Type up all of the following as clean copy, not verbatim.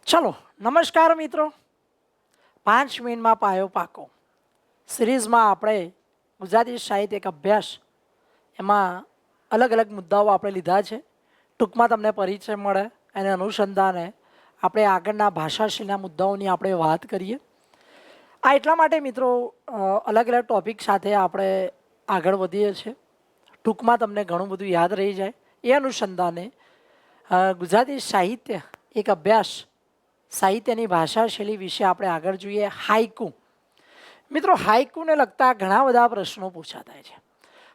ચલો નમસ્કાર મિત્રો, 5 મિનિટમાં પાયો પાકો સિરીઝમાં આપણે ગુજરાતી સાહિત્ય એક અભ્યાસ એમાં અલગ અલગ મુદ્દાઓ આપણે લીધા છે. ટૂંકમાં તમને પરિચય મળે એને અનુસંધાને આપણે આગળના ભાષાશીલના મુદ્દાઓની આપણે વાત કરીએ. આ એટલા માટે મિત્રો અલગ અલગ ટોપિક સાથે આપણે આગળ વધીએ છીએ. ટૂંકમાં તમને ઘણું બધું યાદ રહી જાય એ અનુસંધાને ગુજરાતી સાહિત્ય એક અભ્યાસ સાહિત્યની ભાષાશૈલી વિશે આપણે આગળ જોઈએ. હાઈકુ મિત્રો, હાઈકુને લગતા ઘણા બધા પ્રશ્નો પૂછાતા છે.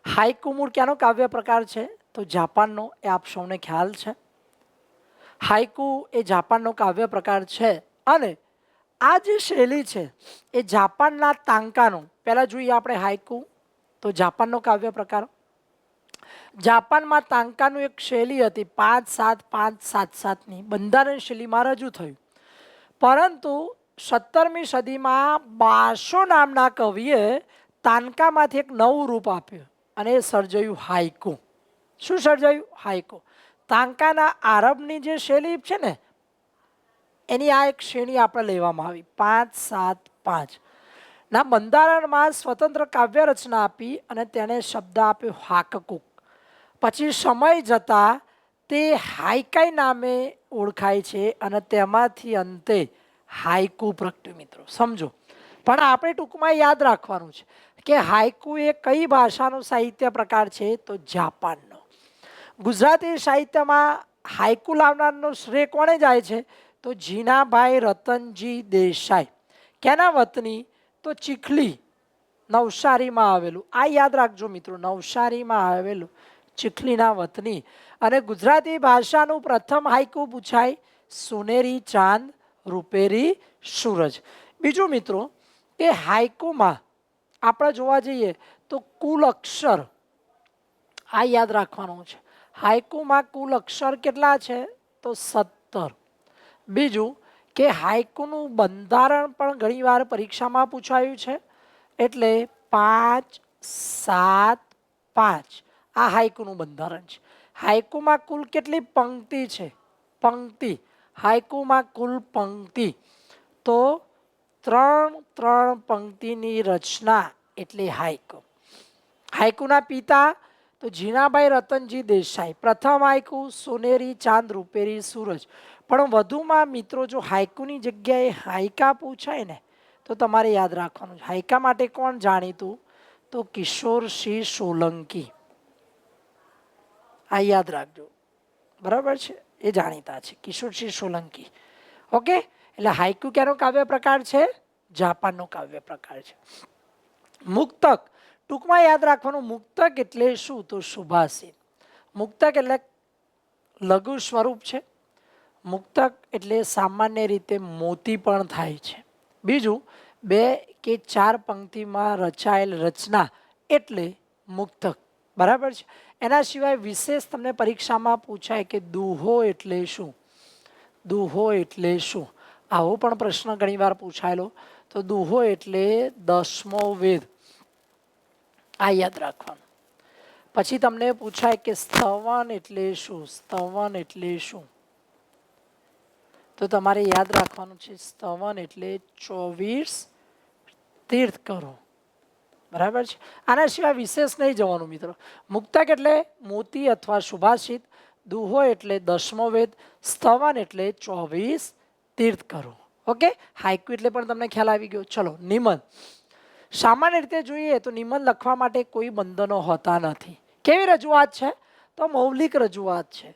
હાઈકુ મૂળ ક્યાંનો કાવ્ય પ્રકાર છે? તો જાપાનનો. એ આપ સૌને ખ્યાલ છે. હાઈકુ એ જાપાનનો કાવ્ય પ્રકાર છે અને આ જે શૈલી છે એ જાપાનના તાંકાનો. પહેલા જોઈએ આપણે હાઈકુ તો જાપાનનો કાવ્ય પ્રકાર. જાપાનમાં તાંકાનું એક શૈલી હતી 5-7-5-7-7ની બંધારણ શૈલીમાં રજૂ થયું. પરંતુ 17મી સદીમાં બાશો નામના કવિએ તાનકામાંથી એક નવું રૂપ આપ્યું અને એ સર્જાયું હાઈકુ. શું સર્જાયું? હાઈકુ. તાંકાના આરબની જે શૈલી છે ને એની આ એક શ્રેણી આપણે લેવામાં આવી 5-7-5 ના બંધારણમાં સ્વતંત્ર કાવ્ય રચના આપી અને તેને શબ્દ આપ્યો હાકકુક. પછી સમય જતા તે હાઈકાઈ નામે ઓળખાય છે અને તેમાંથી અંતે હાઈકુ પ્રગટ્યું. મિત્રો સમજો, પણ આપણે ટૂંકમાં યાદ રાખવાનું છે કે હાઈકુ એ કઈ ભાષાનો સાહિત્ય પ્રકાર છે? તો જાપાનનો. ગુજરાતી સાહિત્યમાં હાઈકુ લાવનારનો શ્રેય કોને જાય છે? તો જીનાભાઈ રતનજી દેસાઈ. કેના વતની? તો ચીખલી, નવસારીમાં આવેલું. આ યાદ રાખજો મિત્રો, નવસારીમાં આવેલું ચીખલીના વતની. અને ગુજરાતી ભાષાનું પ્રથમ હાઈકુ પૂછાય સોનેરી ચાંદ રૂપેરી સૂરજ. બીજું મિત્રો કે હાઈકુમાં આપણે જોવા જઈએ તો કુલ અક્ષર આ યાદ રાખવાનું છે. હાઈકુમાં કુલ અક્ષર કેટલા છે? તો 17. બીજું કે હાઈકુનું બંધારણ પણ ઘણીવાર પરીક્ષામાં પૂછાયું છે. એટલે 5-7-5 આ હાઈકુનું બંધારણ છે. હાઈકુમાં કુલ કેટલી પંક્તિ છે? પંક્તિ. હાઈકુમાં કુલ પંક્તિ તો 3-3 પંક્તિની રચના એટલે હાઈકુ. હાઈકુના પિતા તો જીનાભાઈ રતનજી દેસાઈ. પ્રથમ હાઈકુ સોનેરી ચાંદ રૂપેરી સૂરજ. પણ વધુમાં મિત્રો જો હાઈકુની જગ્યાએ હાઈકા પૂછાય ને તો તમારે યાદ રાખવાનું છે હાઈકા માટે કોણ જાણીતું? તો કિશોરસિંહ સોલંકી. આ યાદ રાખજો, બરાબર છે, એ જાણીતા છે કિશોરસિંહ સોલંકી. ઓકે, એટલે હાઈકુ ક્યાંનો કાવ્ય પ્રકાર છે? જાપાનનો કાવ્ય પ્રકાર છે. મુક્તક ટૂંકમાં યાદ રાખવાનું. મુક્તક એટલે શું? તો સુભાષિત. મુક્તક એટલે લઘુ સ્વરૂપ છે. મુક્તક એટલે સામાન્ય રીતે મોતી પણ થાય છે. બીજું 2 કે 4 પંક્તિમાં રચાયેલ રચના એટલે મુક્તક. બરાબર છે. એના સિવાય વિશેષ તમને પરીક્ષામાં પૂછાય કે દુહો એટલે શું? દુહો એટલે શું? આવો પણ પ્રશ્ન ઘણીવાર પૂછાયેલો. તો દુહો એટલે 10મો વેદ. આ યાદ રાખવાનું. પછી તમને પૂછાય કે સ્તવન એટલે શું? સ્તવન એટલે શું? તો તમારે યાદ રાખવાનું છે સ્તવન એટલે 24 તીર્થ કરો. બરાબર છે. આના સિવાય વિશેષ નહીં જવાનું મિત્રો. મુક્તક એટલે મોતી અથવા સુભાષિત. દુહો એટલે 10મો વેદ. સ્તવન એટલે 24 તીર્થ કરો. ઓકે, હાઈકુ એટલે પણ તમને ખ્યાલ આવી ગયો. ચલો, નિબંધ. સામાન્ય રીતે જોઈએ તો નિબંધ લખવા માટે કોઈ બંધનો હોતા નથી. કેવી રજૂઆત છે? તો મૌલિક રજૂઆત છે.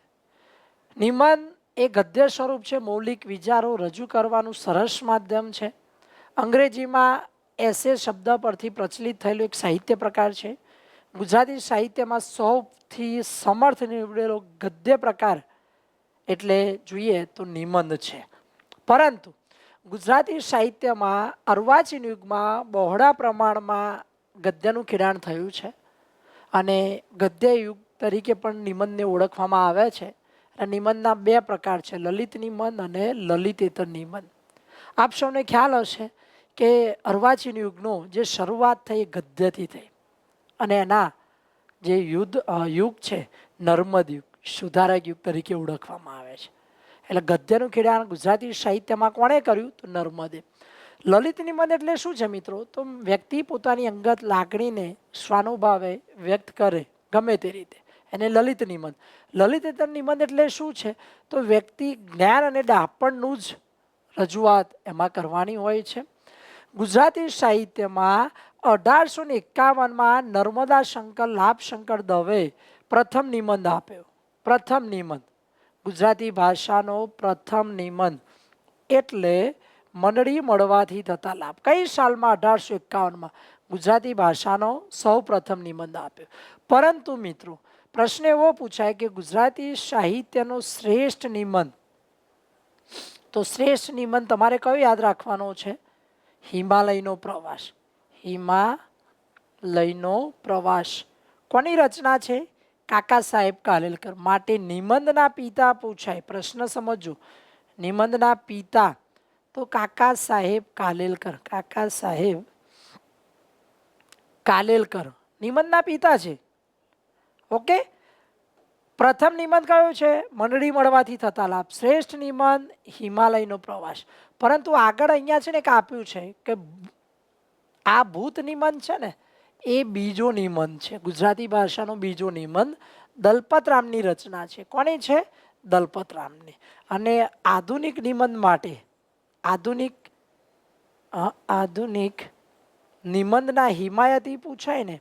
નિબંધ એ ગદ્ય સ્વરૂપ છે. મૌલિક વિચારો રજૂ કરવાનું સરસ માધ્યમ છે. અંગ્રેજીમાં એસે શબ્દ પરથી પ્રચલિત થયેલો એક સાહિત્ય પ્રકાર છે. ગુજરાતી સાહિત્યમાં સૌથી સમર્થ નીવડેલો ગદ્ય પ્રકાર એટલે જોઈએ તો નિબંધ છે. પરંતુ ગુજરાતી સાહિત્યમાં અર્વાચીન યુગમાં બહોળા પ્રમાણમાં ગદ્યનું ખેડાણ થયું છે અને ગદ્ય યુગ તરીકે પણ નિબંધને ઓળખવામાં આવે છે. નિબંધના 2 પ્રકાર છે, લલિત નિબંધ અને લલિતેતર નિબંધ. આપ સૌને ખ્યાલ હશે કે અર્વાચીન યુગનો જે શરૂઆત થઈ એ ગદ્યથી થઈ અને એના જે યુગ છે નર્મદ યુગ, સુધારક યુગ તરીકે ઓળખવામાં આવે છે. એટલે ગદ્યનું ખેડાણ ગુજરાતી સાહિત્યમાં કોણે કર્યું? તો નર્મદે. લલિત નિબંધ એટલે શું છે મિત્રો? તો વ્યક્તિ પોતાની અંગત લાગણીને સ્વાનુભાવે વ્યક્ત કરે ગમે તે રીતે, એને લલિત નિબંધ. લલિત નિબંધ એટલે શું છે? તો વ્યક્તિ જ્ઞાન અને ડાપણનું જ રજૂઆત એમાં કરવાની હોય છે. ગુજરાતી સાહિત્યમાં 1851માં નર્મદા શંકર લાભશંકર દવે પ્રથમ નિબંધ આપ્યો. પ્રથમ નિબંધ, ગુજરાતી ભાષાનો પ્રથમ નિબંધ એટલે મંડળી મળવાથી થતા લાભ. કઈ સાલમાં? 1851માં ગુજરાતી ભાષાનો સૌ પ્રથમ નિબંધ આપ્યો. પરંતુ મિત્રો પ્રશ્ન એવો પૂછાય કે ગુજરાતી સાહિત્યનો શ્રેષ્ઠ નિબંધ, તો શ્રેષ્ઠ નિબંધ તમારે કયો યાદ રાખવાનો છે? હિમાલયનો પ્રવાસ. હિમાલયનો પ્રવાસ કોની રચના છે? કાકા સાહેબ કાલેલકર. માટે નિબંધના પિતા પૂછાય. પ્રશ્ન સમજો, નિબંધના પિતા તો કાકા સાહેબ કાલેલકર. કાકા સાહેબ કાલેલકર નિબંધના પિતા છે. ઓકે. પ્રથમ નિબંધ કયો છે? મંડળી મળવાથી થતા લાભ. શ્રેષ્ઠ નિબંધ હિમાલયનો પ્રવાસ. પરંતુ આગળ અહીંયા છે ને એક આપ્યું છે કે આ ભૂત નિબંધ છે ને એ બીજો નિબંધ છે, ગુજરાતી ભાષાનો બીજો નિબંધ. દલપતરામની રચના છે. કોની છે? દલપતરામની. અને આધુનિક નિબંધ માટે આધુનિક નિબંધના હિમાયતી પૂછાય ને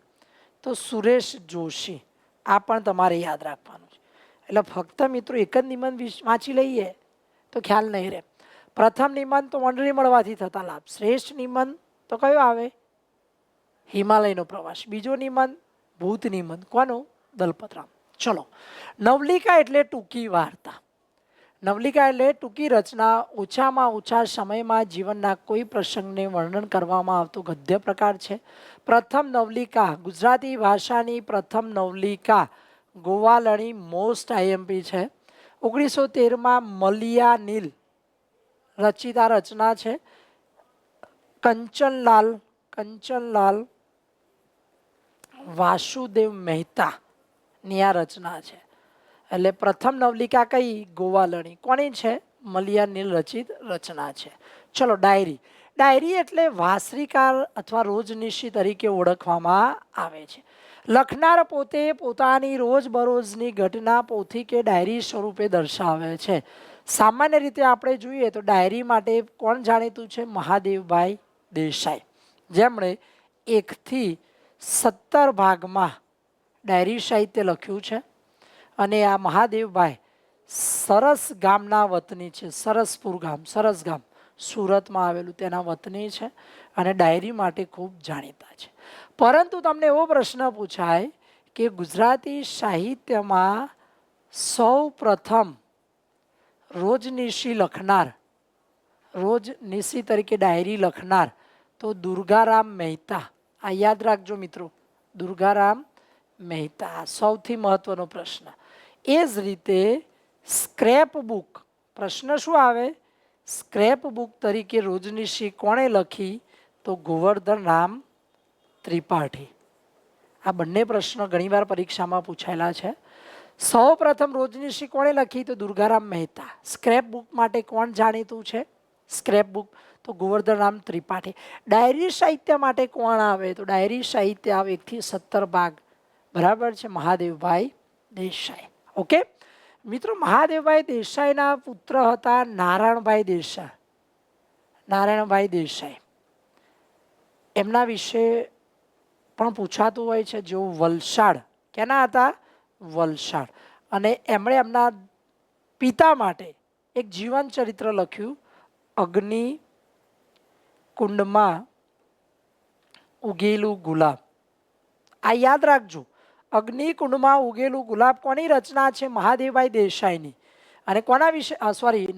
તો સુરેશ જોશી. આ પણ તમારે યાદ રાખવાનું છે. એટલે ફક્ત મિત્રો એક જ નિબંધ વાંચી લઈએ તો ખ્યાલ નહીં રહે. પ્રથમ નિબંધ તો મંડળી મળવાથી થતા લાભ. શ્રેષ્ઠ નિબંધ તો કયો આવે? હિમાલયનો પ્રવાસ. બીજો નિબંધ ભૂત નિબંધ. કોનો? દલપતરામ. ચલો, નવલિકા એટલે ટૂંકી વાર્તા. નવલિકા એટલે ટૂંકી રચના, ઓછામાં ઓછા સમયમાં જીવનના કોઈ પ્રસંગને વર્ણન કરવામાં આવતો ગદ્ય પ્રકાર છે. પ્રથમ નવલિકા, ગુજરાતી ભાષાની પ્રથમ નવલિકા ગોવાલણી મોસ્ટ આઈએમપી છે. 1913માં મલિયા નીલ રચિત આ રચના છે. કંચનલાલ વાસુદેવ મહેતાની આ રચના છે. એટલે પ્રથમ નવલિકા કઈ? ગોવાલણી. કોની છે? મલિયા નીલ રચિત રચના છે. ચલો, ડાયરી. ડાયરી એટલે વાસરીકાર અથવા રોજનીશી તરીકે ઓળખવામાં આવે છે. લખનાર પોતે પોતાની રોજબરોજની ઘટના પોથી કે ડાયરી સ્વરૂપે દર્શાવે છે. સામાન્ય રીતે આપણે જોઈએ તો ડાયરી માટે કોણ જાણીતું છે? મહાદેવભાઈ દેસાઈ, જેમણે 1 થી 17 ભાગમાં ડાયરી સાહિત્ય લખ્યું છે. અને આ મહાદેવભાઈ સરસ ગામના વતની છે. સરસપુર ગામ, સરસ ગામ સુરતમાં આવેલું, તેના વતની છે અને ડાયરી માટે ખૂબ જાણીતા છે. પરંતુ તમને એવો પ્રશ્ન પૂછાય કે ગુજરાતી સાહિત્યમાં સૌ પ્રથમ રોજનીશી લખનાર, રોજનીશી તરીકે ડાયરી લખનાર તો દુર્ગારામ મહેતા. આ યાદ રાખજો મિત્રો, દુર્ગારામ મહેતા. સૌથી મહત્વનો પ્રશ્ન. એ જ રીતે સ્ક્રેપ બુક, પ્રશ્ન શું આવે? સ્ક્રેપ બુક તરીકે રોજનીશી કોણે લખી? તો ગોવર્ધન રામ ત્રિપાઠી. આ બંને પ્રશ્નો ઘણીવાર પરીક્ષામાં પૂછાયેલા છે. સૌ પ્રથમ રોજનીશી કોણે લખી? તો દુર્ગારામ મહેતા. સ્ક્રેપ બુક માટે કોણ જાણીતું છે? સ્ક્રેપ બુક તો ગોવર્ધન રામ ત્રિપાઠી. ડાયરી સાહિત્ય માટે કોણ આવે? તો ડાયરી સાહિત્ય આવે 1 થી 17 ભાગ, બરાબર છે, મહાદેવભાઈ દેસાઈ. ઓકે મિત્રો, મહાદેવભાઈ દેસાઈના પુત્ર હતા નારાયણભાઈ દેસાઈ. નારાયણભાઈ દેસાઈ એમના વિશે પણ પૂછાતું હોય છે. જેવું વલસાડ, કેના હતા? વલસાડ. અને એમણે એમના પિતા માટે એક જીવન ચરિત્ર લખ્યું, અગ્નિ કુંડમાં ઉગેલું ગુલાબ. આ યાદ રાખજો, અગ્નિકુંડમાં ઉગેલું ગુલાબ કોની રચના છે? મહાદેવભાઈ દેસાઈની. અને કોના વિશે?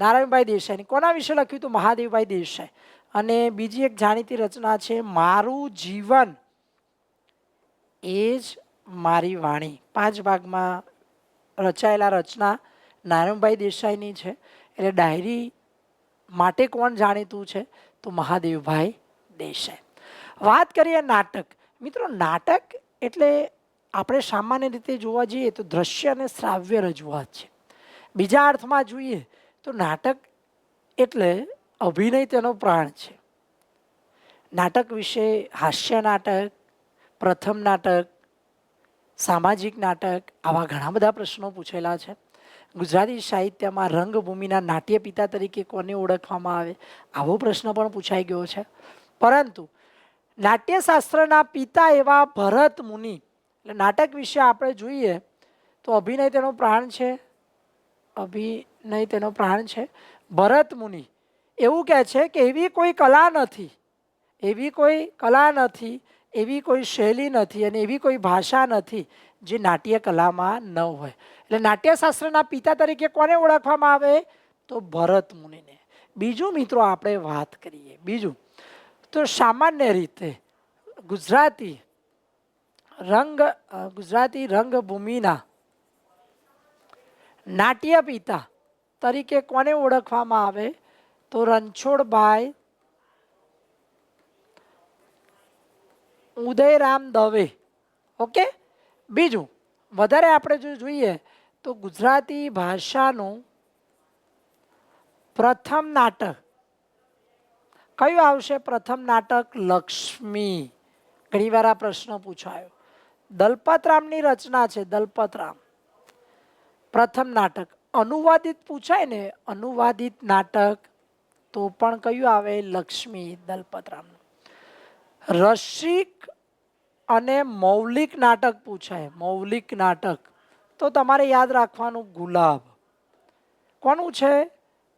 નારાયણભાઈ દેસાઈની. કોના વિશે લખ્યું? તો મહાદેવભાઈ દેસાઈ. અને બીજી એક જાણીતી રચના છે મારું જીવન એ જ મારી વાણી. 5 ભાગમાં રચાયેલા રચના નારાયણભાઈ દેસાઈની છે. એટલે ડાયરી માટે કોણ જાણીતું છે? તો મહાદેવભાઈ દેસાઈ. વાત કરીએ નાટક. મિત્રો, નાટક એટલે આપણે સામાન્ય રીતે જોવા જઈએ તો દ્રશ્ય અને શ્રાવ્ય રજૂઆત છે. બીજા અર્થમાં જોઈએ તો નાટક એટલે અભિનય તેનો પ્રાણ છે. નાટક વિશે હાસ્ય નાટક, પ્રથમ નાટક, સામાજિક નાટક આવા ઘણા બધા પ્રશ્નો પૂછેલા છે. ગુજરાતી સાહિત્યમાં રંગભૂમિના નાટ્ય પિતા તરીકે કોને ઓળખવામાં આવે આવો પ્રશ્ન પણ પૂછાઈ ગયો છે. પરંતુ નાટ્યશાસ્ત્રના પિતા એવા ભરત મુનિ, એટલે નાટક વિશે આપણે જોઈએ તો અભિનય તેનો પ્રાણ છે. અભિનય તેનો પ્રાણ છે. ભરત મુનિ એવું કહે છે કે એવી કોઈ કલા નથી, એવી કોઈ કલા નથી, એવી કોઈ શૈલી નથી અને એવી કોઈ ભાષા નથી જે નાટ્ય કલામાં ન હોય. એટલે નાટ્યશાસ્ત્રના પિતા તરીકે કોને ઓળખવામાં આવે તો ભરત મુનિને. બીજું મિત્રો આપણે વાત કરીએ, બીજું તો સામાન્ય રીતે ગુજરાતી રંગભૂમિના નાટ્ય પિતા તરીકે કોને ઓળખવામાં આવે તો રણછોડભાઈ ઉદયરામ દવે. ઓકે. બીજું વધારે આપણે જો જોઈએ તો ગુજરાતી ભાષાનું પ્રથમ નાટક કયું આવશે? પ્રથમ નાટક લક્ષ્મી. ઘણીવાર આ પ્રશ્ન પૂછાયો. દલપતરામની રચના છે, દલપતરામ. પ્રથમ નાટક અનુવાદિત પૂછાય ને, અનુવાદિત નાટક તો પણ કયું આવે? લક્ષ્મી, દલપતરામનું. રસિક અને મૌલિક નાટક પૂછાય, મૌલિક નાટક તો તમારે યાદ રાખવાનું ગુલાબ. કોનું છે?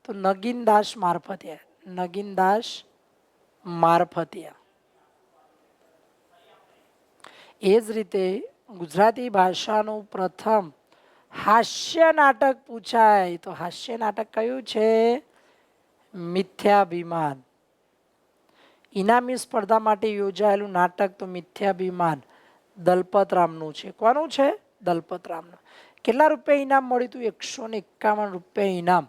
તો નગીનદાસ મારફતિયા, નગીનદાસ મારફતિયા. એ જ રીતે ગુજરાતી ભાષાનું પ્રથમ હાસ્ય નાટક પૂછાય તો હાસ્ય નાટક કયું છે? મિથ્યાભિમાન. ઇનામી સ્પર્ધા માટે યોજાયેલું નાટક તો મિથ્યાભિમાન દલપતરામનું છે. કોનું છે? દલપતરામનું. કેટલા રૂપિયા ઇનામ મળ્યું હતું? 151 રૂપિયા ઇનામ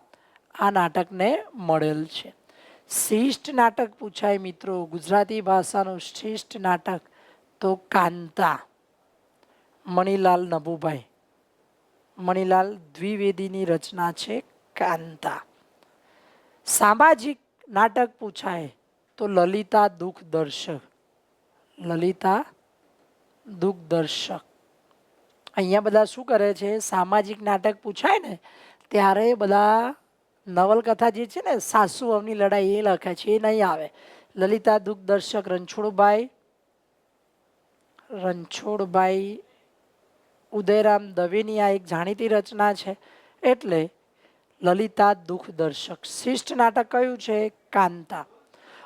આ નાટકને મળેલ છે. શ્રેષ્ઠ નાટક પૂછાય મિત્રો. ગુજરાતી ભાષાનું શ્રેષ્ઠ નાટક તો કાંતા, મણિલાલ નભુભાઈ, મણિલાલ દ્વિવેદીની રચના છે કાંતા. સામાજિક નાટક પૂછાય તો લલિતા દુઃખ દર્શક, લલિતા દુઃખ દર્શક. અહીંયા બધા શું કરે છે? સામાજિક નાટક પૂછાય ને ત્યારે બધા નવલકથા જે છે ને સાસુ વહુની લડાઈ એ લખે છે, એ નહીં આવે. લલિતા દુઃખ દર્શક રણછોડભાઈ ઉદયરામ દવેની આ એક જાણીતી રચના છે. એટલે લલિતા દુઃખ દર્શક. શ્રેષ્ઠ નાટક કયું છે? કાંતા.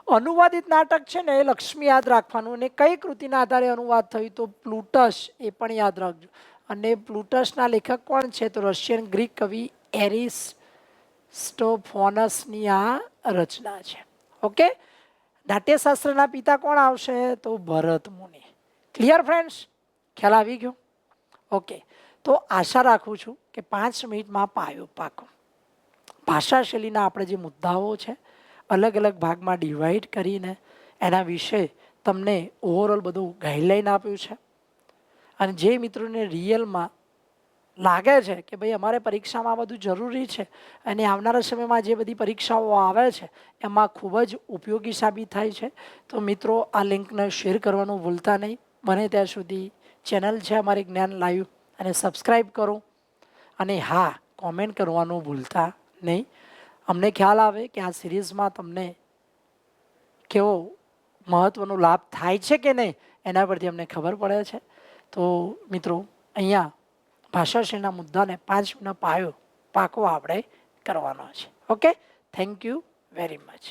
અનુવાદિત નાટક છે ને એ લક્ષ્મી યાદ રાખવાનું. અને કઈ કૃતિના આધારે અનુવાદ થયું તો પ્લુટસ, એ પણ યાદ રાખજો. અને પ્લુટસના લેખક કોણ છે? તો રશિયન ગ્રીક કવિ એરિસ્ટોફોનસની આ રચના છે. ઓકે. નાટ્યશાસ્ત્રના પિતા કોણ આવશે? તો ભરત મુનિ. Clear friends? ખ્યાલ આવી ગયો? ઓકે. તો આશા રાખું છું કે 5 મિનિટમાં પાયો પાકો. ભાષા શૈલીના આપણે જે મુદ્દાઓ છે અલગ અલગ ભાગમાં ડિવાઈડ કરીને એના વિશે તમને ઓવરઓલ બધું ગાઈડલાઈન આપ્યું છે. અને જે મિત્રોને રિયલમાં લાગે છે કે ભાઈ અમારે પરીક્ષામાં બધું જરૂરી છે અને આવનારા સમયમાં જે બધી પરીક્ષાઓ આવે છે એમાં ખૂબ જ ઉપયોગી સાબિત થાય છે, તો મિત્રો આ લિંકને શેર કરવાનું ભૂલતા નહીં. બને ત્યાં સુધી ચેનલ છે અમારી જ્ઞાન લાઈવ અને સબસ્ક્રાઈબ કરો. અને હા, કોમેન્ટ કરવાનું ભૂલતા નહીં. અમને ખ્યાલ આવે કે આ સિરીઝમાં તમને કેવો મહત્ત્વનો લાભ થાય છે કે નહીં એના પરથી અમને ખબર પડે છે. તો મિત્રો અહીંયા ભાષાશૈલીના મુદ્દાને 5 મિનિટનો પાયો પાકો આપણે કરવાનો છે. Okay. Thank you very much.